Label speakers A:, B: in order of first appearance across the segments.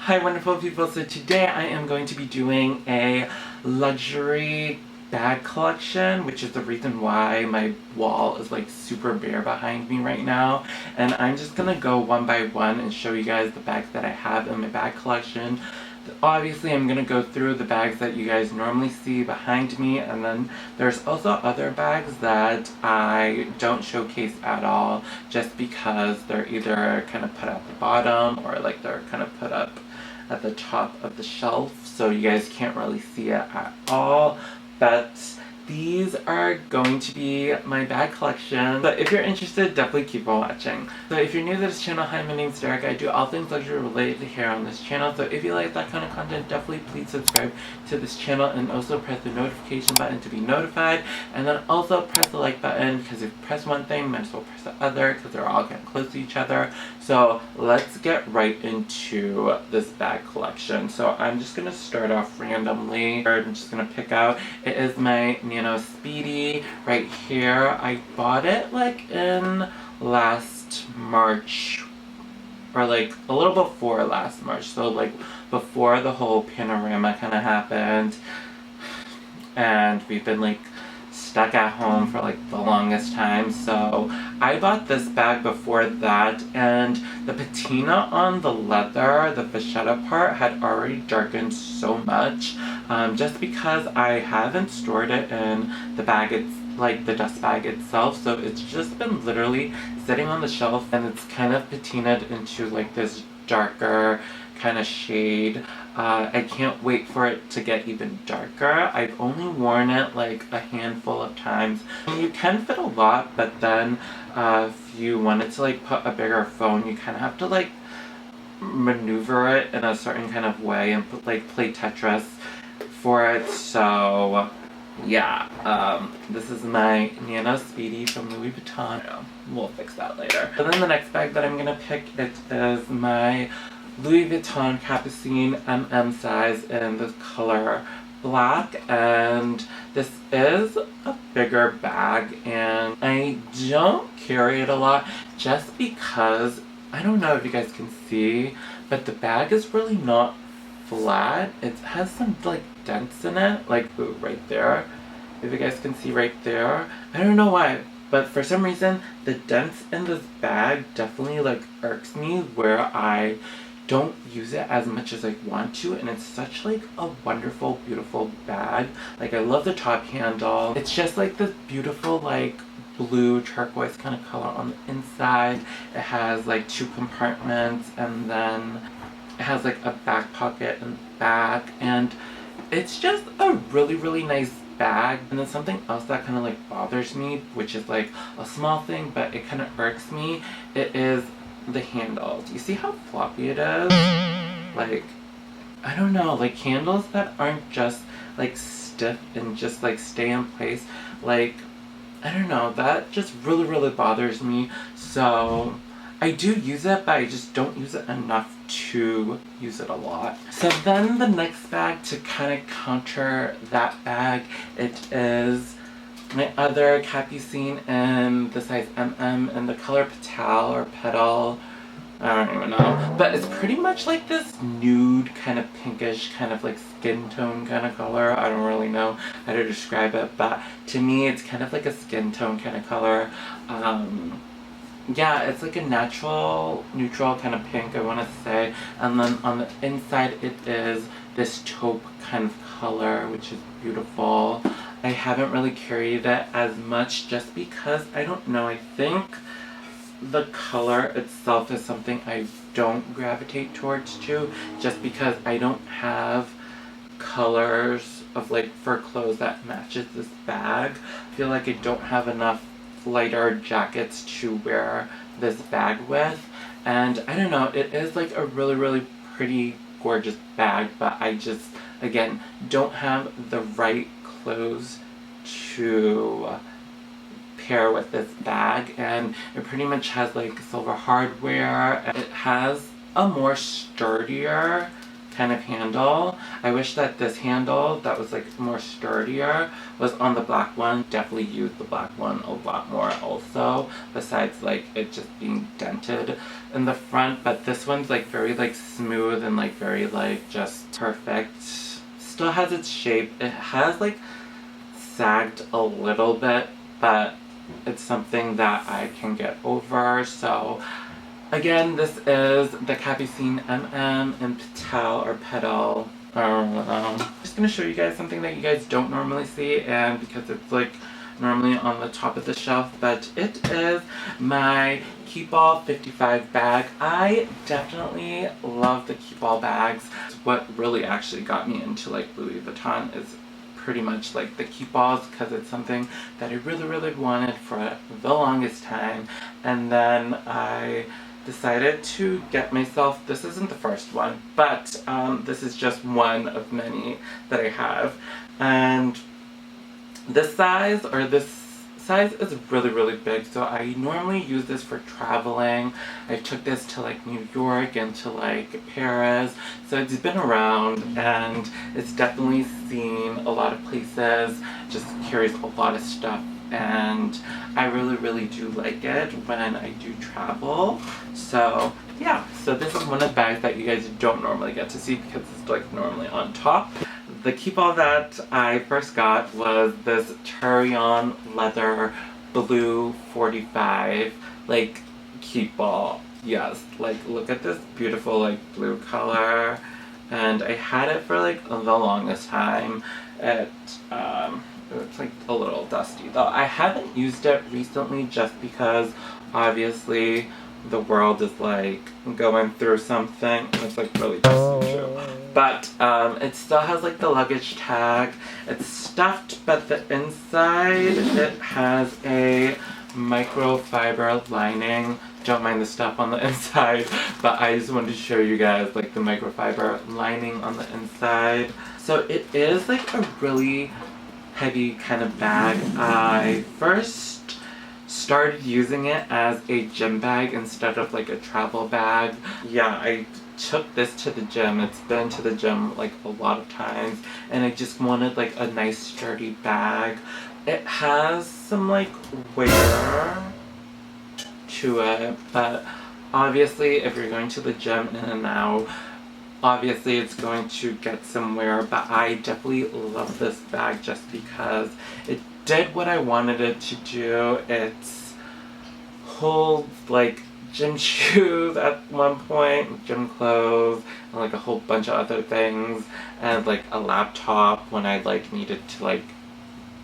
A: Hi wonderful people, so today I am going to be doing a luxury bag collection, which is the reason why my wall is like super bare behind me right now. And I'm just gonna go one by one and show you guys the bags that I have in my bag collection. Obviously I'm gonna go through the bags that you guys normally see behind me, and then there's also other bags that I don't showcase at all just because they're either kind of put at the bottom or like they're kind of put up at the top of the shelf, so you guys can't really see it at all. But these are going to be my bag collection. But if you're interested, definitely keep on watching. So if you're new to this channel, hi, my name's Derek. I do all things luxury related here on this channel. So if you like that kind of content, definitely please subscribe to this channel and also press the notification button to be notified. And then also press the like button, because if you press one thing, might as well press the other, because they're all getting close to each other. So let's get right into this bag collection. So I'm just going to start off randomly. I'm just going to pick out, it is my Speedy right here. I bought it like in last March, or like a little before last March, so like before the whole panorama kind of happened, and we've been like stuck at home for like the longest time. So I bought this bag before that, and the patina on the leather, the vachetta part, had already darkened so much, just because I haven't stored it in the bag, it's like the dust bag itself, so it's just been literally sitting on the shelf, and it's kind of patinaed into like this darker kind of shade. I can't wait for it to get even darker. I've only worn it like a handful of times. You can fit a lot, but then if you wanted to like put a bigger phone, you kind of have to like maneuver it in a certain kind of way and put, like play Tetris for it. So yeah, this is my Speedy from Louis Vuitton. We'll fix that later. And then the next bag that I'm gonna pick, it is my Louis Vuitton Capucine size in the color black, and this is a bigger bag, and I don't carry it a lot just because, I don't know if you guys can see, but the bag is really not flat. It has some like dents in it, like right there, if you guys can see right there. I don't know why, but for some reason the dents in this bag definitely like irks me, where I don't use it as much as I want to, and it's such like a wonderful, beautiful bag. Like I love the top handle. It's just like this beautiful like blue turquoise kind of color on the inside. It has like 2 compartments, and then it has like a back pocket in the back, and it's just a really, really nice bag. And then something else that kind of like bothers me, which is like a small thing, but it kind of irks me, it is the handles. You see how floppy it is? Like, I don't know, like handles that aren't just like stiff and just like stay in place, like, I don't know, that just really, really bothers me. So I do use it, but I just don't use it enough to use it a lot. So then the next bag to kind of counter that bag, it is my other Capucine in the size in the color Petal or Petal, I don't even know. But it's pretty much like this nude kind of pinkish kind of like skin tone kind of color. I don't really know how to describe it, but to me it's kind of like a skin tone kind of color. Yeah, it's like a natural, neutral kind of pink, I want to say. And then on the inside it is this taupe kind of color, which is beautiful. I haven't really carried it as much just because, I don't know, I think the color itself is something I don't gravitate towards just because I don't have colors of like fur clothes that matches this bag. I feel like I don't have enough lighter jackets to wear this bag with, and I don't know, it is like a really, really pretty, gorgeous bag, but I just, again, don't have the right clothes to pair with this bag. And it pretty much has like silver hardware. It has a more sturdier kind of handle. I wish that this handle that was like more sturdier was on the black one. Definitely use the black one a lot more also, besides like it just being dented in the front. But this one's like very like smooth and like very like just perfect. Still has its shape. It has like sagged a little bit, but it's something that I can get over. So again, this is the Capucine MM in Petal or Petal. I'm just gonna show you guys something that you guys don't normally see, and because it's like normally on the top of the shelf, but it is my Keepall 55 bag. I definitely love the Keepall bags. What really actually got me into like Louis Vuitton is pretty much like the Keepalls, because it's something that I really wanted for the longest time. And then I decided to get myself, this isn't the first one, but this is just one of many that I have. And this size is really big, so I normally use this for traveling. I took this to like New York and to like Paris, so it's been around and it's definitely seen a lot of places, just carries a lot of stuff, and I really do like it when I do travel. So yeah, so this is one of the bags that you guys don't normally get to see because it's like normally on top. The Keepall that I first got was this Turion leather blue 45, like Keepall. Yes, like look at this beautiful like blue color, and I had it for like the longest time. It's like a little dusty though. I haven't used it recently just because obviously the world is like going through something. It's like really just true. But it still has like the luggage tag. It's stuffed, but the inside it has a microfiber lining. Don't mind the stuff on the inside, but I just wanted to show you guys like the microfiber lining on the inside. So it is like a really heavy kind of bag. I first started using it as a gym bag instead of like a travel bag. Yeah, I took this to the gym. It's been to the gym like a lot of times, and I just wanted like a nice sturdy bag. It has some like wear to it, but obviously if you're going to the gym in and out, obviously it's going to get some wear, but I definitely love this bag just because it did what I wanted it to do. It's holds like gym shoes at one point, gym clothes, and like a whole bunch of other things, and like a laptop when I like needed to like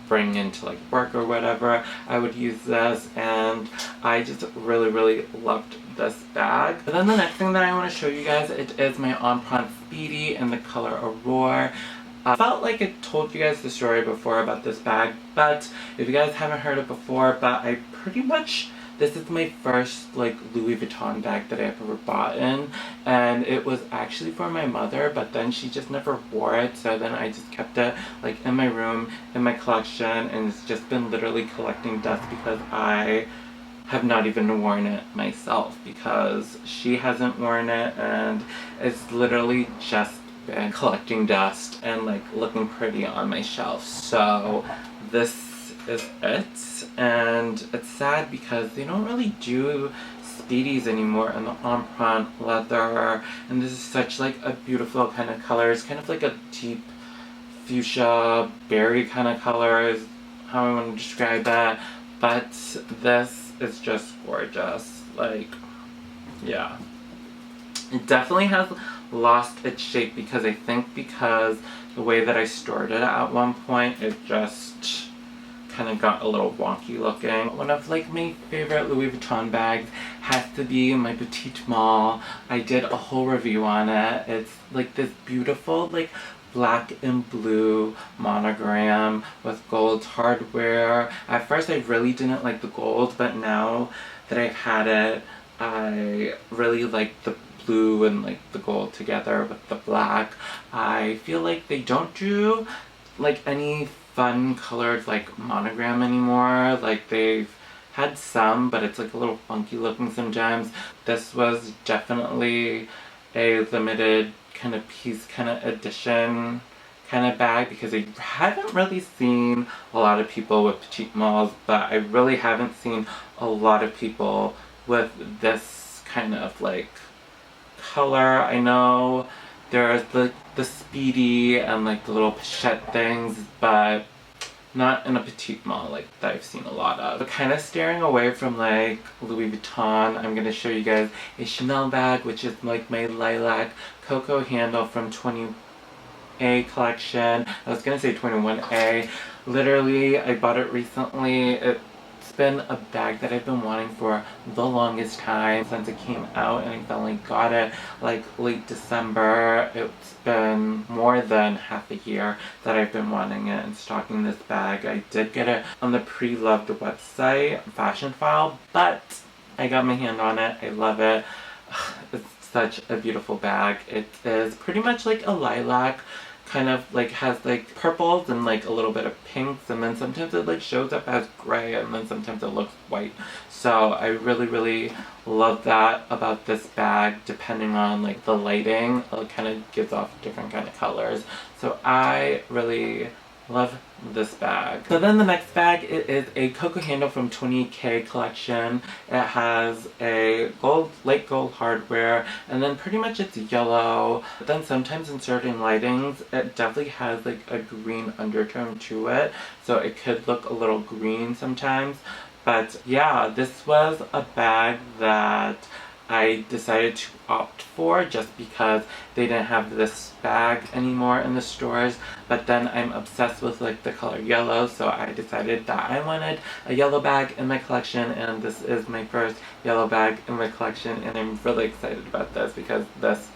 A: bring into like work or whatever. I would use this, and I just really loved this bag. And then the next thing that I want to show you guys, it is my Emprunt Speedy in the color Aurore. I felt like I told you guys the story before about this bag, but if you guys haven't heard it before, but I pretty much, this is my first like Louis Vuitton bag that I ever bought in, and it was actually for my mother, but then she just never wore it, so then I just kept it like in my room, in my collection, and it's just been literally collecting dust because I have not even worn it myself because she hasn't worn it, and it's literally just been collecting dust and like looking pretty on my shelf. So this is it, and it's sad because they don't really do Speedies anymore in the Emprunt leather, and this is such like a beautiful kind of color. It's kind of like a deep fuchsia berry kind of color is how I want to describe that, but this is just gorgeous. Like, yeah, it definitely has lost its shape because I think because the way that I stored it at one point, it just kind of got a little wonky looking. One of like my favorite Louis Vuitton bags has to be my Petite Malle. I did a whole review on it. It's like this beautiful like black and blue monogram with gold hardware. At first I really didn't like the gold, but now that I've had it, I really like the blue and like the gold together with the black. I feel like they don't do like any fun colored like monogram anymore. Like they've had some, but it's like a little funky looking sometimes. This was definitely a limited kind of piece kind of edition kind of bag, because I haven't really seen a lot of people with petite malls, but I really haven't seen a lot of people with this kind of like color. I know there's the speedy and like the little pochette things, but not in a petite mall like that I've seen a lot of. But kind of steering away from like Louis Vuitton, I'm gonna show you guys a Chanel bag, which is like my lilac cocoa handle from 20A collection. I was gonna say 21A. Literally, I bought it recently. It's been a bag that I've been wanting for the longest time since it came out, and I finally got it like late December. It's been more than half a year that I've been wanting it and stocking this bag. I did get it on the Pre-Loved website, Fashion File, but I got my hand on it. I love it. It's such a beautiful bag. It is pretty much like a lilac, kind of like has like purples and like a little bit of pinks, and then sometimes it like shows up as gray, and then sometimes it looks white. So I really love that about this bag. Depending on like the lighting, it kind of gives off different kind of colors. So I really love this bag. So then the next bag, it is a cocoa handle from 20K collection. It has a light gold hardware, and then pretty much it's yellow. But then sometimes in certain lightings, it definitely has like a green undertone to it, so it could look a little green sometimes. But yeah, this was a bag that I decided to opt for just because they didn't have this bag anymore in the stores. But then I'm obsessed with like the color yellow, so I decided that I wanted a yellow bag in my collection, and this is my first yellow bag in my collection, and I'm really excited about this because this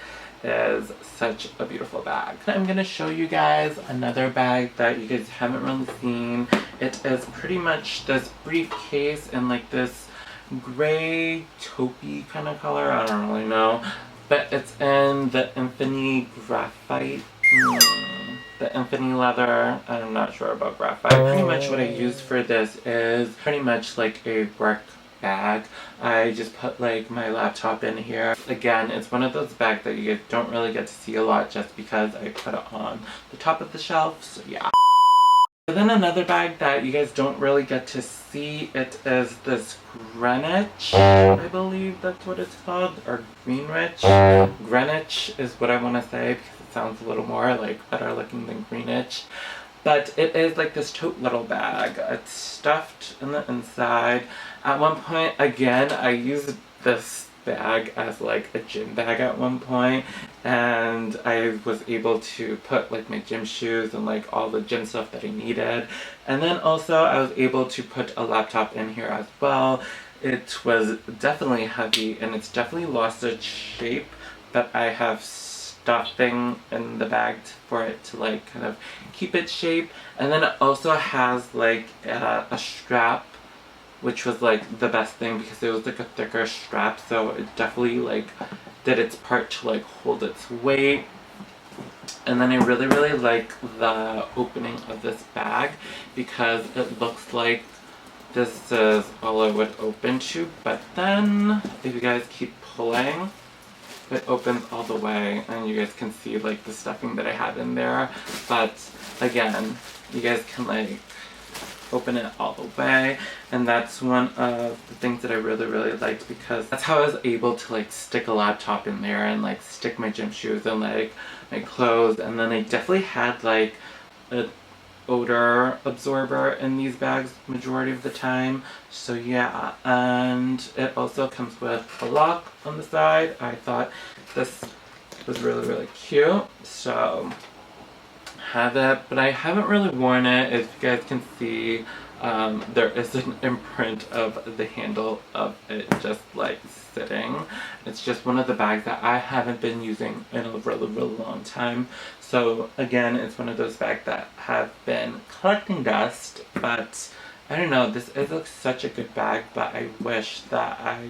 A: is such a beautiful bag. I'm gonna show you guys another bag that you guys haven't really seen. It is pretty much this briefcase in like this gray taupey kind of color. I don't really know, but it's in the Infinity Graphite, the Infinity leather. I'm not sure about graphite. Pretty much what I use for this is pretty much like a work bag. I just put like my laptop in here. Again, it's one of those bags that you guys don't really get to see a lot just because I put it on the top of the shelf, so yeah. And then another bag that you guys don't really get to see, it is this Greenwich, I believe that's what it's called, or Greenwich. Greenwich is what I want to say because it sounds a little more like better looking than Greenwich. But it is like this tote little bag. It's stuffed in the inside. At one point, again, I used this bag as like a gym bag at one point, and I was able to put like my gym shoes and like all the gym stuff that I needed. And then also I was able to put a laptop in here as well. It was definitely heavy and it's definitely lost its shape, but I have stuffing in the bag for it to like kind of keep its shape. And then it also has like a strap, which was like the best thing because it was like a thicker strap, so it definitely like did its part to like hold its weight. And then I really like the opening of this bag because it looks like this is all it would open to, but then if you guys keep pulling, it opens all the way and you guys can see like the stuffing that I have in there. But again, you guys can like open it all the way, and that's one of the things that I really liked because that's how I was able to like stick a laptop in there and like stick my gym shoes and like my clothes. And then I definitely had like an odor absorber in these bags majority of the time, so yeah. And it also comes with a lock on the side. I thought this was really cute, so have it, but I haven't really worn it. As you guys can see, there is an imprint of the handle of it just like sitting. It's just one of the bags that I haven't been using in a really long time. So again, it's one of those bags that have been collecting dust, but I don't know, this is such a good bag, but I wish that I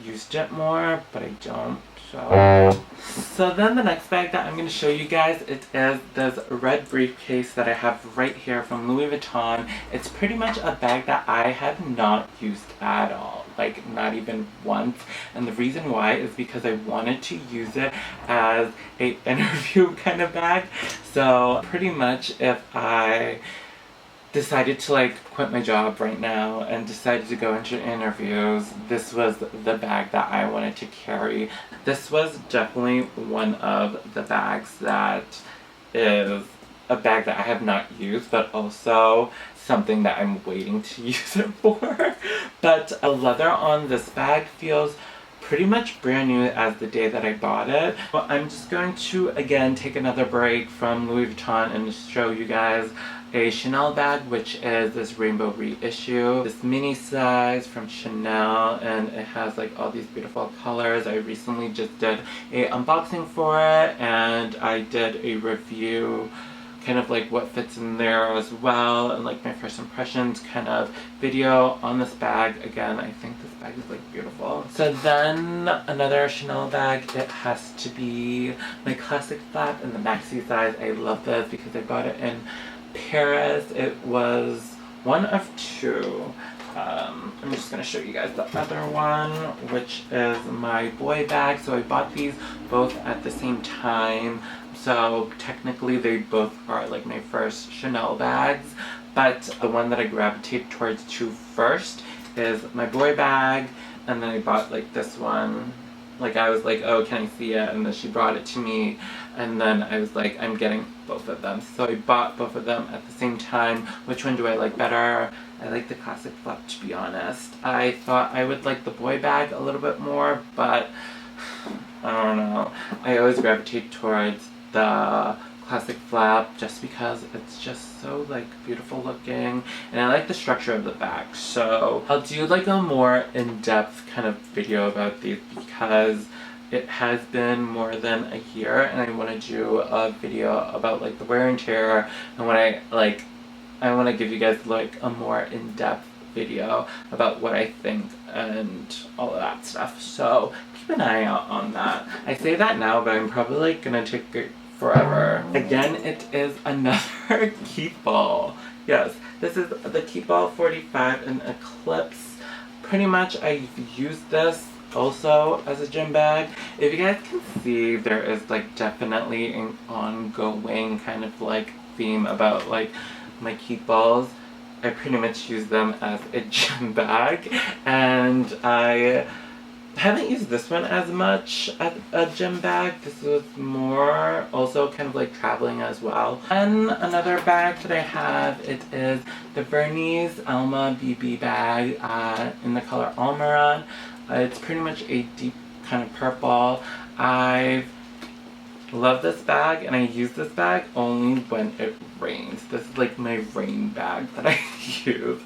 A: used it more, but I don't. So then the next bag that I'm going to show you guys, it is this red briefcase that I have right here from Louis Vuitton. It's pretty much a bag that I have not used at all. like not even once. And the reason why is because I wanted to use it as a interview kind of bag. So pretty much if I decided to like quit my job right now and decided to go into interviews, this was the bag that I wanted to carry. This was definitely one of the bags that is a bag that I have not used, but also something that I'm waiting to use it for. But the leather on this bag feels pretty much brand new as the day that I bought it. Well, I'm just going to again take another break from Louis Vuitton and show you guys a Chanel bag, which is this rainbow reissue. This mini size from Chanel, and it has like all these beautiful colors. I recently just did a unboxing for it, and I did a review kind of like what fits in there as well, and like my first impressions kind of video on this bag. Again, I think this bag is like beautiful. So then another Chanel bag, it has to be my classic flap in the maxi size. I love this because I bought it in Paris. It was one of two. I'm just going to show you guys the other one, which is my boy bag. So I bought these both at the same time. So technically they both are like my first Chanel bags. But the one that I gravitate towards to first is my boy bag. And then I bought like this one. Like I was like, oh, can I see it? And then she brought it to me. And then I was like, I'm getting both of them. So I bought both of them at the same time. Which one do I like better? I like the classic flap, to be honest. I thought I would like the boy bag a little bit more, but I don't know. I always gravitate towards the classic flap just because it's just so like beautiful looking, and I like the structure of the bag. So I'll do like a more in-depth kind of video about these because it has been more than a year, and I want to do a video about like the wear and tear, and what I want to give you guys like a more in-depth video about what I think and all of that stuff. So keep an eye out on that. I say that now, but I'm probably like gonna take it forever. Again, it is another Keepall. Yes, this is the Keepall 45 in Eclipse. Pretty much I've used this also as a gym bag. If you guys can see, there is like definitely an ongoing kind of like theme about like my Keepalls. I pretty much use them as a gym bag, and I haven't used this one as much as a gym bag. This was more also kind of like traveling as well. And another bag that I have, it is the Hermes Alma BB bag in the color Almaran. It's pretty much a deep kind of purple. I love this bag, and I use this bag only when it rains. This is like my rain bag that I use.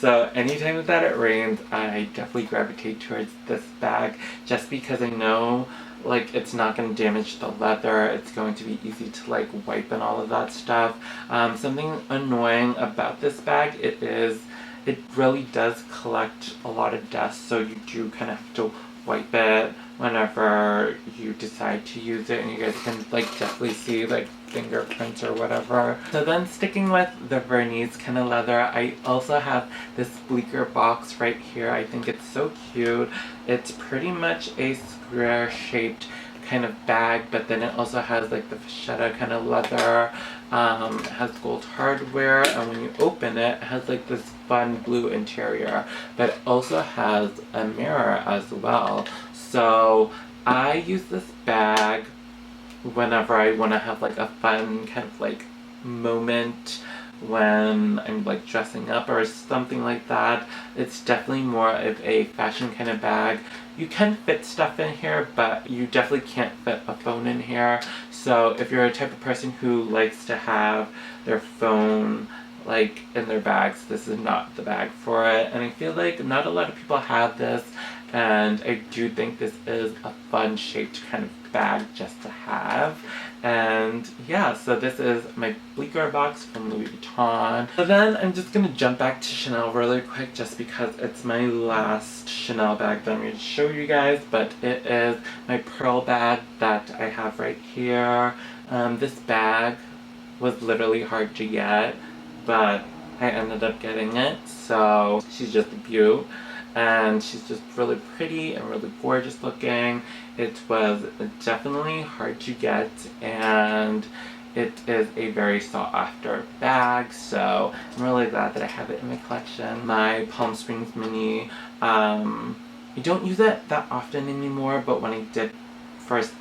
A: So anytime that it rains, I definitely gravitate towards this bag just because I know like it's not going to damage the leather. It's going to be easy to like wipe and all of that stuff. Something annoying about this bag, it really does collect a lot of dust, so you do kind of have to wipe it whenever you decide to use it, and you guys can like definitely see like fingerprints or whatever. So then sticking with the Hermes kind of leather, I also have this bleaker box right here. I think it's so cute. It's pretty much a square shaped kind of bag, but then it also has like the vachetta kind of leather. It has gold hardware, and when you open it, it has like this fun blue interior, but it also has a mirror as well. So I use this bag whenever I want to have like a fun kind of like moment when I'm like dressing up or something like that. It's definitely more of a fashion kind of bag. You can fit stuff in here, but you definitely can't fit a phone in here. So if you're a type of person who likes to have their phone like in their bags, this is not the bag for it. And I feel like not a lot of people have this, and I do think this is a fun shaped kind of bag just to have. And yeah, so this is my bleaker box from Louis Vuitton. So then I'm just gonna jump back to Chanel really quick just because it's my last Chanel bag that I'm gonna show you guys, but it is my pearl bag that I have right here. This bag was literally hard to get, but I ended up getting it, so she's just a beaut. and she's just really pretty and really gorgeous looking. It was definitely hard to get, and it is a very sought after bag, so I'm really glad that I have it in my collection. My Palm Springs Mini, I don't use it that often anymore, but when I did first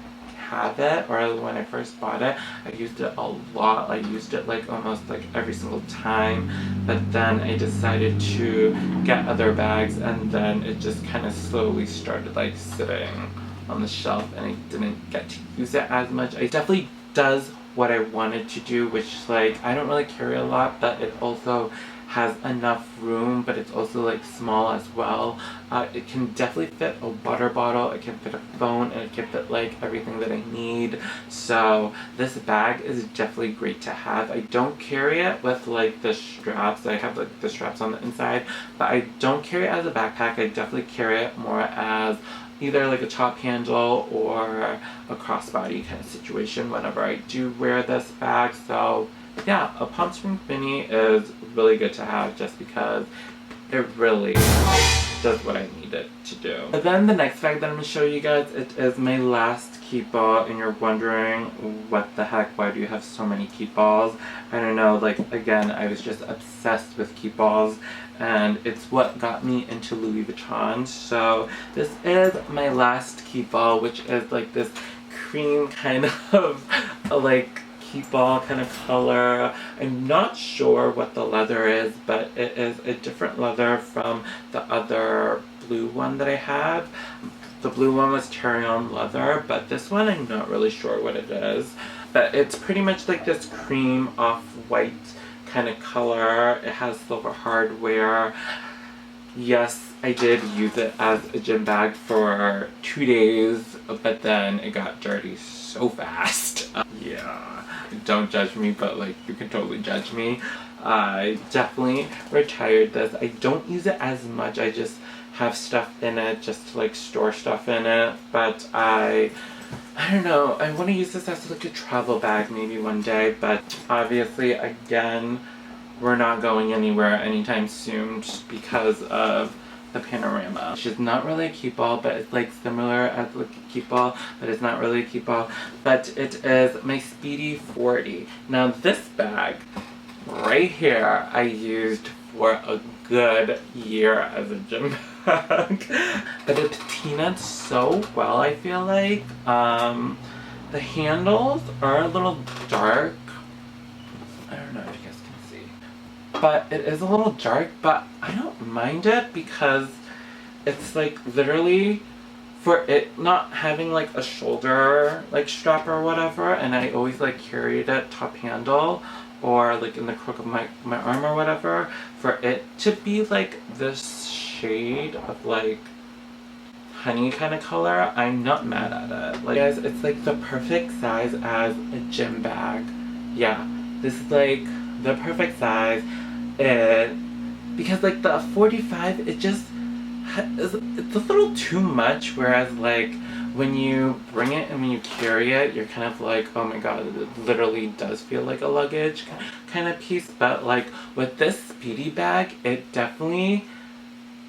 A: have it, or when I first bought it, I used it a lot. I used it like almost like every single time, but then I decided to get other bags, and then it just kind of slowly started like sitting on the shelf, and I didn't get to use it as much. It definitely does what I wanted to do, which like I don't really carry a lot, but it also has enough room, but it's also like small as well. It can definitely fit a water bottle, it can fit a phone, and it can fit like everything that I need. So this bag is definitely great to have. I don't carry it with like the straps. I have like the straps on the inside, but I don't carry it as a backpack. I definitely carry it more as either like a top handle or a crossbody kind of situation whenever I do wear this bag. So yeah, a Palm Springs Mini is really good to have just because it really does what I need it to do. And then the next bag that I'm going to show you guys, it is my last Keepall, and you're wondering what the heck, why do you have so many Keepalls? I don't know, like again, I was just obsessed with Keepalls, and it's what got me into Louis Vuitton. So this is my last Keepall, which is like this cream kind of like Keepall kind of color. I'm not sure what the leather is, but it is a different leather from the other blue one that I have. The blue one was terry-on leather, but this one I'm not really sure what it is. But it's pretty much like this cream off-white kind of color. It has silver hardware. Yes, I did use it as a gym bag for 2 days, but then it got dirty so fast. Yeah, don't judge me, but like you can totally judge me. I definitely retired this. I don't use it as much. I just have stuff in it just to like store stuff in it, but I don't know, I want to use this as like a travel bag maybe one day, but obviously again we're not going anywhere anytime soon just because of the panorama. Which is not really a Keepall, but it's like similar as like a Keepall, but it's not really a Keepall. But it is my Speedy 40. Now this bag right here I used for a good year as a gym bag. But it patinaed so well, I feel like. The handles are a little dark. I don't know if you guys can see. But it is a little dark, but I don't mind it because it's like literally for it not having like a shoulder like strap or whatever, and I always like carried it top handle or like in the crook of my arm or whatever, for it to be like this shade of like honey kind of color, I'm not mad at it. Like guys, it's like the perfect size as a gym bag. Yeah, this is like the perfect size. Because like the 45, it just it's a little too much, whereas like when you bring it and when you carry it, you're kind of like, oh my god, it literally does feel like a luggage kind of piece. But like with this Speedy bag, it definitely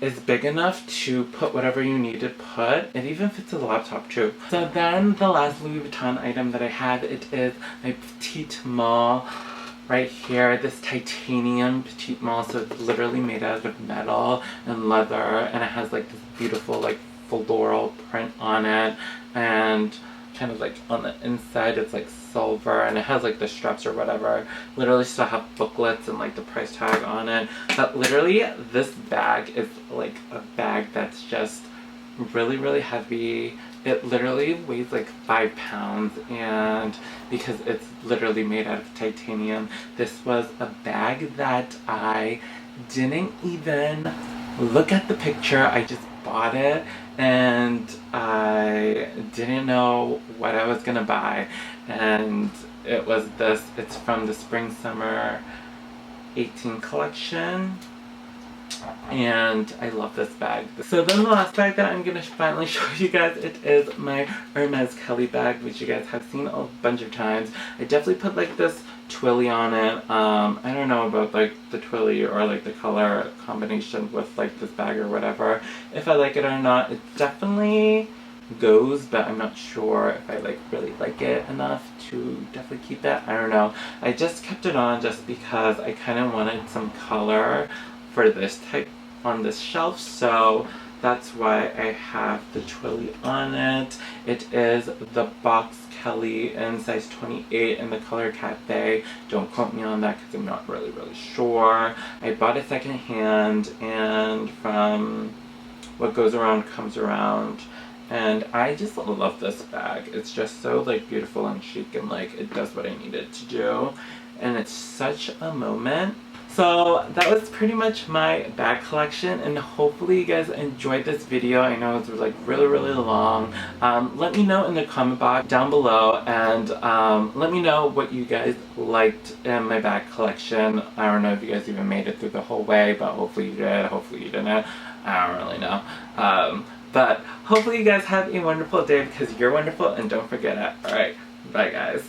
A: is big enough to put whatever you need to put. It even fits a laptop too. So then the last Louis Vuitton item that I have, it is my Petite Malle right here, this titanium Petite Malle. So it's literally made out of metal and leather, and it has like this beautiful like floral print on it, and kind of like on the inside it's like silver, and it has like the straps or whatever. Literally still have booklets and like the price tag on it. But literally this bag is like a bag that's just really really heavy. It literally weighs like 5 pounds, and because it's literally made out of titanium, this was a bag that I didn't even look at the picture. I just bought it, and I didn't know what I was gonna buy, and it was this. It's from the Spring Summer 18 collection. and I love this bag. So then the last bag that I'm gonna finally show you guys, it is my Hermes Kelly bag, which you guys have seen a bunch of times. I definitely put like this twilly on it. I don't know about like the twilly or like the color combination with like this bag or whatever, if I like it or not. It definitely goes, but I'm not sure if I like really like it enough to definitely keep it. I don't know. I just kept it on just because I kind of wanted some color for this type on this shelf, so that's why I have the twilly on it. It is the Box Kelly in size 28 in the color Cafe. Don't quote me on that because I'm not really sure. I bought it secondhand, and from what goes around comes around. And I just love this bag. It's just so like beautiful and chic, and like it does what I need it to do. And it's such a moment. So that was pretty much my bag collection, and hopefully you guys enjoyed this video. I know it was like really long. Let me know in the comment box down below, and let me know what you guys liked in my bag collection. I don't know if you guys even made it through the whole way, but hopefully you did, hopefully you didn't. I don't really know. But hopefully you guys have a wonderful day, because you're wonderful, and don't forget it. Alright, bye guys.